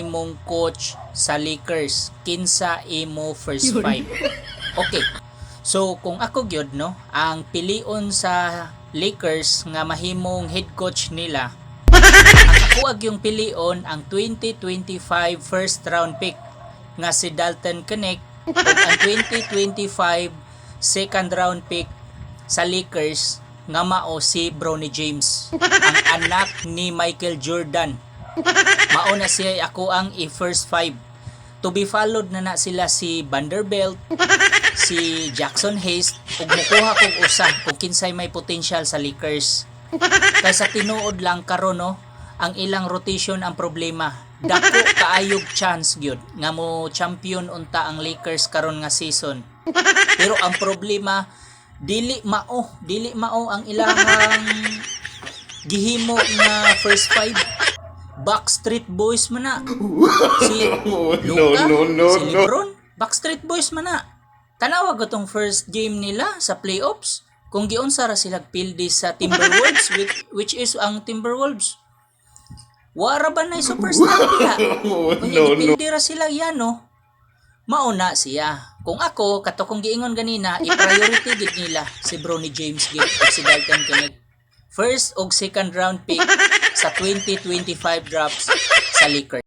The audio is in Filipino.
mahimong coach sa Lakers kinsa imo first five. Okay. So kung ako gyud no, ang pilion sa Lakers nga mahimong head coach nila, ang ako yung pilion ang 2025 first round pick nga si Dalton Knecht ug ang 2025 second round pick sa Lakers nga mao si Bronny James, ang anak ni Michael Jordan. Mao na siya ako ang i-first five. To be followed na sila si Vanderbilt, si Jackson Hayes, ug mukuha kog usa kung kinsay may potential sa Lakers. Kaysa tinuod lang karon no, ang ilang rotation ang problema. Dako kaayog chance gyud nga mo champion unta ang Lakers karon nga season. Pero ang problema dili mao ang ilahang gihimo nga first five. Backstreet Boys man na. Si Luka, si Lebron, Backstreet Boys man na. Tanawa gotong first game nila sa playoffs kung giunsa ra sila pildi sa Timberwolves which is ang Timberwolves. Wara ba na superstar nila? Kung gipildi ra sila yan no. Mauna siya. Kung ako, kato kong giingon ganina, i-priority gid nila si Bronny James gid o si Dalton Knecht. First og second round pick sa 2025 drafts sa Lakers.